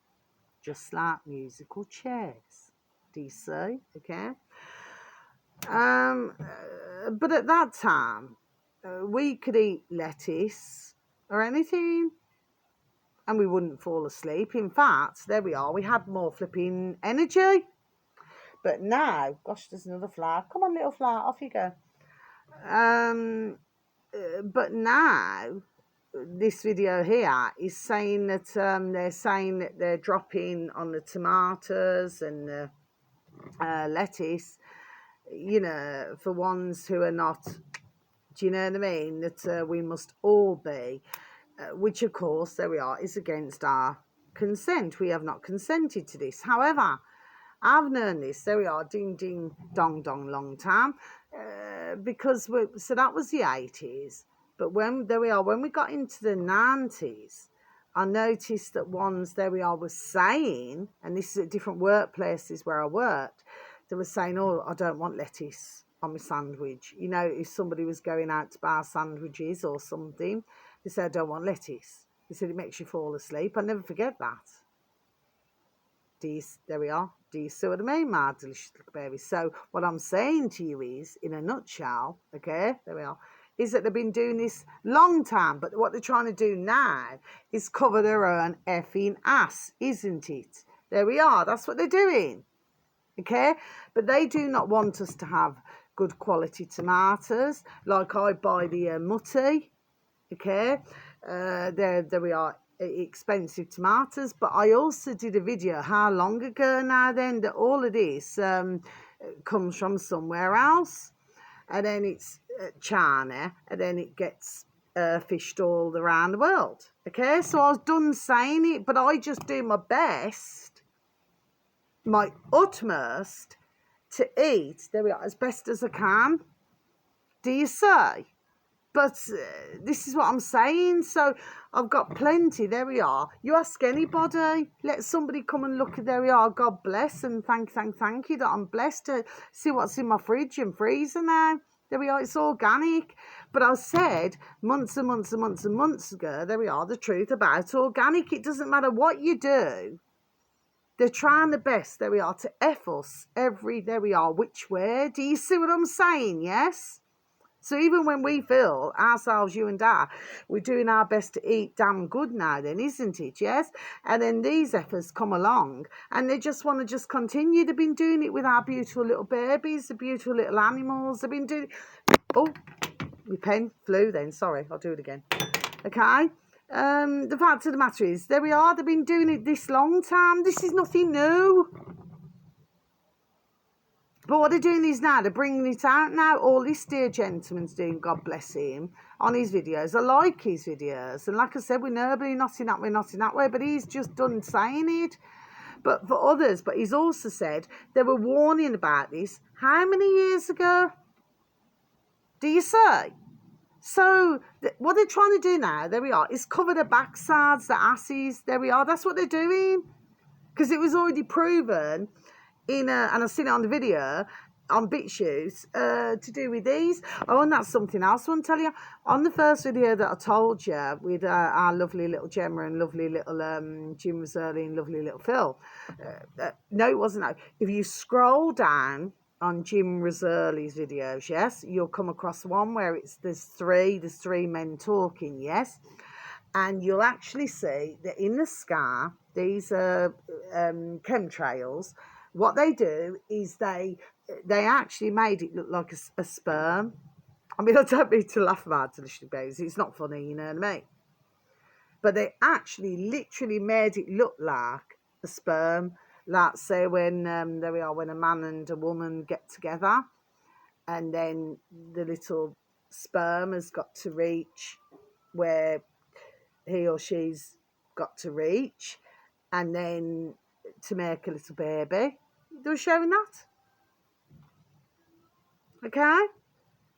just like musical chairs. Do you see? Okay. But at that time, we could eat lettuce or anything, and we wouldn't fall asleep. In fact, there we are. We had more flipping energy. But now, gosh, there's another flower. Come on, little flower, off you go. But now, this video here is saying that they're saying that they're dropping on the tomatoes and the lettuce, you know, for ones who are not, do you know what I mean, that we must all be, which of course, there we are, is against our consent. We have not consented to this. However, I've known this, there we are, ding ding dong dong, long time, because so that was the 80s. But there we are, when we got into the 90s, I noticed that ones, there we are, was saying, and this is at different workplaces where I worked, they were saying, oh, I don't want lettuce on my sandwich. You know, if somebody was going out to buy sandwiches or something, they said, I don't want lettuce. They said, it makes you fall asleep. I'll never forget that. There we are. Do you see what I mean, my delicious little baby? So what I'm saying to you is, in a nutshell, okay, there we are, is that they've been doing this long time, but what they're trying to do now is cover their own effing ass, isn't it? There we are. That's what they're doing. Okay? But they do not want us to have good quality tomatoes. Like I buy the Mutti. Okay? There we are. Expensive tomatoes. But I also did a video how long ago now then that all of this comes from somewhere else. And then it's China. And then it gets fished all around the world. Okay? So I was done saying it. But I just do my best, my utmost to eat, there we are, as best as I can. Do you say? But this is what I'm saying. So I've got plenty. There we are. You ask anybody. Let somebody come and look. There we are. God bless and thank you that I'm blessed to see what's in my fridge and freezer now. There we are. It's organic. But I said months and months and months and months ago, there we are, the truth about organic. It doesn't matter what you do. They're trying the best, there we are, to F us there we are, which way. Do you see what I'm saying, yes? So even when we feel ourselves, you and I, we're doing our best to eat damn good now then, isn't it, yes? And then these efforts come along and they just want to just continue. They've been doing it with our beautiful little babies, the beautiful little animals. They've been doing... Oh, my pen flew then, sorry, I'll do it again. Okay? The fact of the matter is, there we are, they've been doing it this long time. This is nothing new. But what they're doing is now, they're bringing it out now. All this dear gentleman's doing, God bless him, on his videos. I like his videos. And like I said, we're nobody, not in that way, but he's just done saying it. But for others, but he's also said they were warning about this how many years ago? Do you say? So what they're trying to do now, there we are, is cover their backsides, their asses. There we are. That's what they're doing. Because it was already proven and I've seen it on the video on BitChute to do with these. Oh, and that's something else I want to tell you. On the first video that I told you with our lovely little Gemma and lovely little Jim Reserley and lovely little Phil. No, it wasn't. No. If you scroll down on Jim Reserley's videos, yes, you'll come across one where there's three men talking, yes, and you'll actually see that in the sky, these chemtrails, what they do is they actually made it look like a sperm. I mean, I don't mean to laugh about delicious babies. It's not funny, you know what I mean? But they actually literally made it look like a sperm. Like, say, when, there we are, when a man and a woman get together and then the little sperm has got to reach where he or she's got to reach and then to make a little baby. They were showing that. Okay?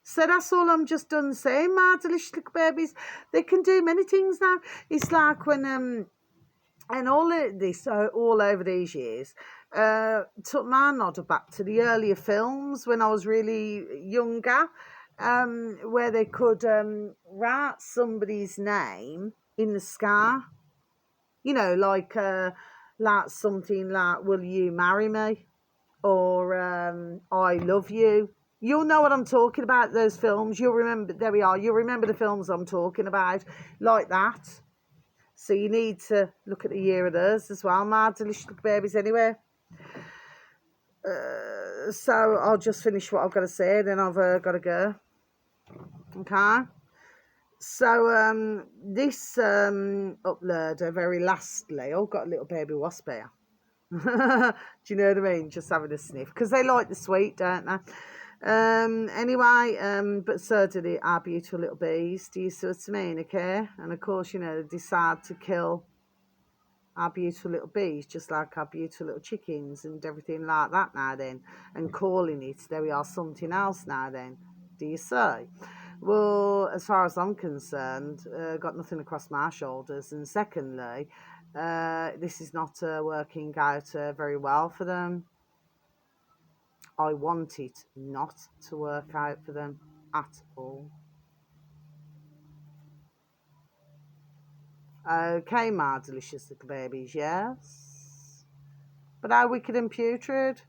So that's all I'm just done saying, my delicious little babies. They can do many things now. It's like when... And all of this, all over these years, took my nod back to the earlier films when I was really younger, where they could write somebody's name in the sky. You know, like something like, will you marry me? Or I love you. You'll know what I'm talking about, those films. You'll remember, there we are, you'll remember the films I'm talking about, like that. So you need to look at the year of those as well, my delicious little babies, anyway. So I'll just finish what I've got to say, then I've got to go. Okay? So this uploader, very lastly, I've got a little baby wasp here. Do you know what I mean? Just having a sniff. Because they like the sweet, don't they? Anyway, but so do our beautiful little bees. Do you see what I mean? Okay? And of course, you know, they decide to kill our beautiful little bees, just like our beautiful little chickens and everything like that now then, and calling it, there we are, something else now then. Do you see? Well, as far as I'm concerned, got nothing across my shoulders. And secondly, this is not working out very well for them. I want it not to work out for them at all. Okay, my delicious little babies, yes. But how wicked and putrid?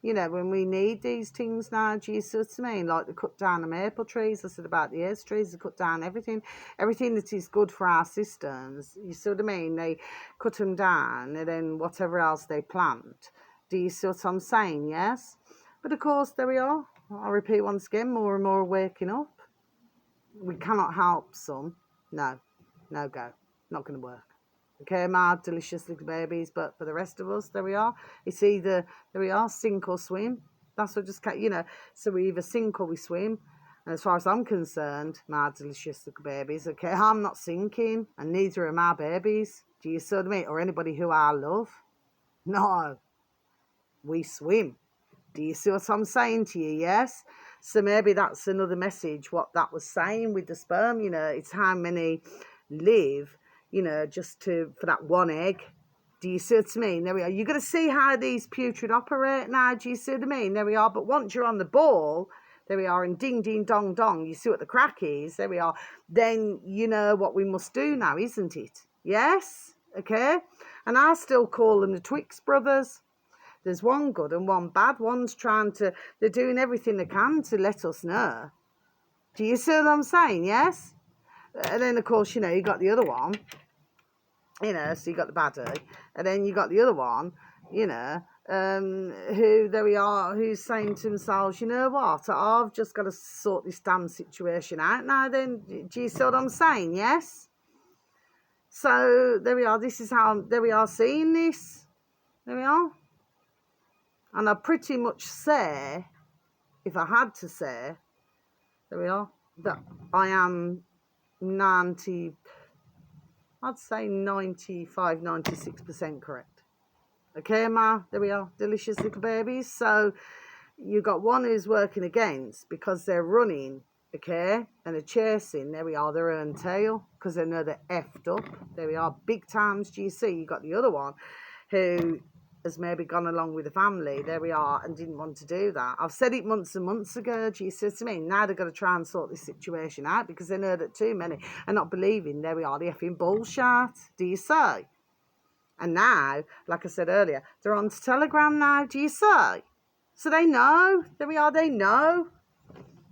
You know, when we need these things now, do you see what I mean? Like they cut down the maple trees. I said about the ace trees, they cut down everything that is good for our systems. You see what I mean? They cut them down, and then whatever else they plant. Do you see what I'm saying? Yes. But of course, there we are. I'll repeat once again, more and more are waking up. We cannot help some. No go. Not going to work. Okay, my delicious little babies, but for the rest of us, there we are. It's either, there we are, sink or swim. That's what just, you know, so we either sink or we swim. And as far as I'm concerned, my delicious little babies, okay, I'm not sinking, and neither are my babies. Do you see what I mean? Or anybody who I love. No, we swim. Do you see what I'm saying to you? Yes. So maybe that's another message, what that was saying with the sperm. You know, it's how many live, you know, just for that one egg. Do you see what I mean? There we are. You've got to see how these putrid operate now. Do you see what I mean? There we are. But once you're on the ball, there we are, and ding, ding, dong, dong, you see what the crack is. There we are. Then you know what we must do now, isn't it? Yes? Okay? And I still call them the Twix brothers. There's one good and one bad. One's they're doing everything they can to let us know. Do you see what I'm saying? Yes? And then, of course, you know, you got the other one, you know, so you got the baddie. And then you got the other one, you know, who, there we are, who's saying to themselves, you know what, I've just got to sort this damn situation out now then. Do you see what I'm saying? Yes? So, there we are. This is how, there we are seeing this. There we are. And I pretty much say, if I had to say, there we are, that I am 90, I'd say 95, 96% correct. Okay, Ma, there we are, delicious little babies. So you got one who's working against because they're running, okay, and they're chasing, there we are, their own tail, because they know they're effed up. There we are, big times, GC. You got the other one who has maybe gone along with the family, there we are, and didn't want to do that. I've said it months and months ago, do you see what I mean? Now they've got to try and sort this situation out because they know that too many are not believing, there we are, the effing bullshit, do you see? And now, like I said earlier, they're on Telegram now, do you see? So they know, there we are, they know.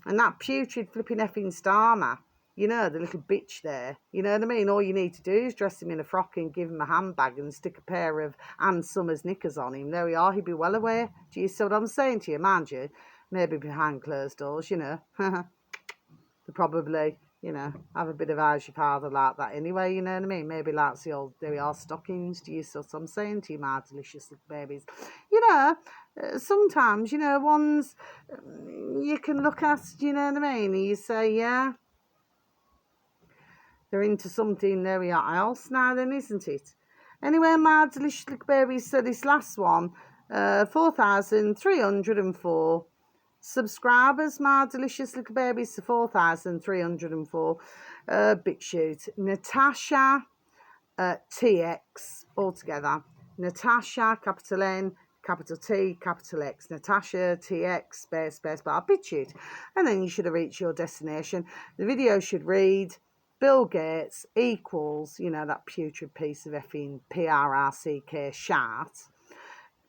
And that putrid flipping effing Starmer, you know, the little bitch there, you know what I mean? All you need to do is dress him in a frock and give him a handbag and stick a pair of Ann Summers knickers on him. There we are, he'd be well aware. Do you see what I'm saying to you? Mind you, maybe behind closed doors, you know. They probably, you know, have a bit of how's your father like that anyway, you know what I mean? Maybe like the old, there we are, stockings. Do you see what I'm saying to you, my delicious little babies? You know, sometimes, you know, ones you can look at, you know what I mean? And you say, yeah, they're into something, there we are, else now then, isn't it? Anyway, my delicious little babies, so this last one, 4,304 subscribers, my delicious little babies, to 4,304. BitChute. Natasha TX, altogether. Natasha, capital N, capital T, capital X. Natasha TX, space bar, BitChute. And then you should have reached your destination. The video should read, Bill Gates equals, you know, that putrid piece of effing PRRCK shat,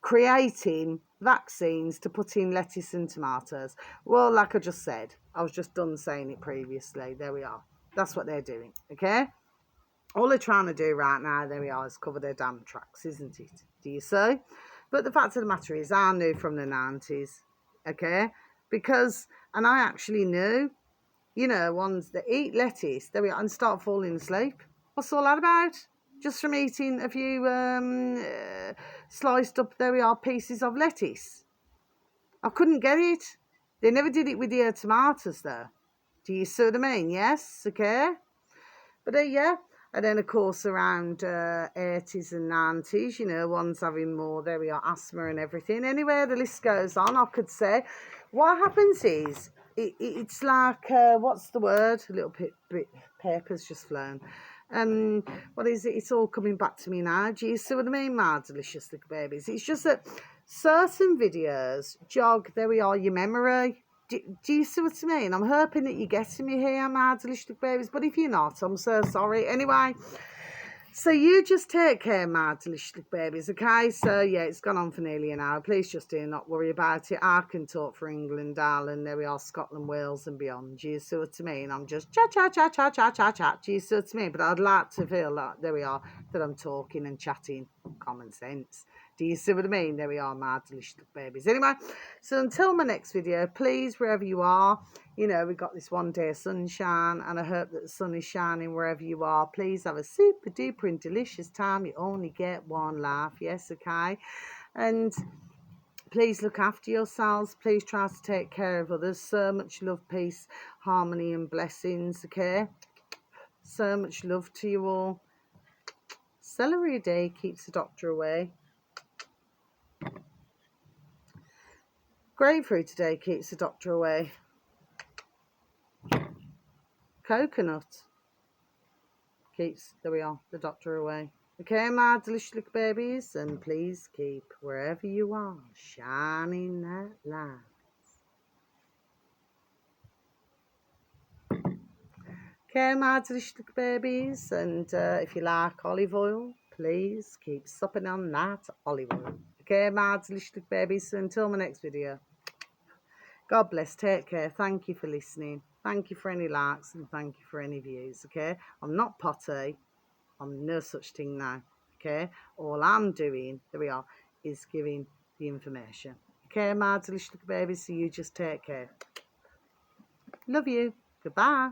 creating vaccines to put in lettuce and tomatoes. Well, like I just said, I was just done saying it previously. There we are. That's what they're doing, okay? All they're trying to do right now, there we are, is cover their damn tracks, isn't it? Do you see? But the fact of the matter is, I knew from the 90s, okay? Because, and I actually knew, you know, ones that eat lettuce, there we are, and start falling asleep. What's all that about? Just from eating a few sliced up, there we are, pieces of lettuce. I couldn't get it. They never did it with the tomatoes, though. Do you see what I mean? Yes, okay. But yeah, and then, of course, around 80s and 90s, you know, one's having more, there we are, asthma and everything. Anyway, the list goes on, I could say. What happens is, it's like, what's the word? A little bit paper's just flown. What is it? It's all coming back to me now. Do you see what I mean, my delicious little babies? It's just that certain videos jog, there we are, your memory. Do you see what I mean? I'm hoping that you're getting me here, my delicious little babies. But if you're not, I'm so sorry. Anyway, So you just take care, my delicious little babies, okay? So, yeah, it's gone on for nearly an hour. Please just do not worry about it. I can talk for England, darling. There we are, Scotland, Wales and beyond. Do you see what I mean? I'm just chat. Do you see what I mean? But I'd like to feel like, there we are, that I'm talking and chatting common sense. Do you see what I mean? There we are, my delicious little babies. Anyway, so until my next video, please, wherever you are, you know, we've got this one day of sunshine, and I hope that the sun is shining wherever you are. Please have a super duper and delicious time. You only get one life, yes, okay? And please look after yourselves. Please try to take care of others. So much love, peace, harmony and blessings, okay? So much love to you all. Celery a day keeps the doctor away. Grapefruit a day keeps the doctor away. Coconut keeps, there we are, the doctor away. Okay, my delicious little babies, and please keep, wherever you are, shining that light. Okay, my delicious little babies, and if you like olive oil, please keep supping on that olive oil. Okay, my delicious little babies, so until my next video, God bless, take care, thank you for listening, thank you for any likes, and thank you for any views, okay? I'm not potty, I'm no such thing now, okay? All I'm doing, there we are, is giving the information. Okay, my delicious little babies, so you just take care. Love you. Goodbye.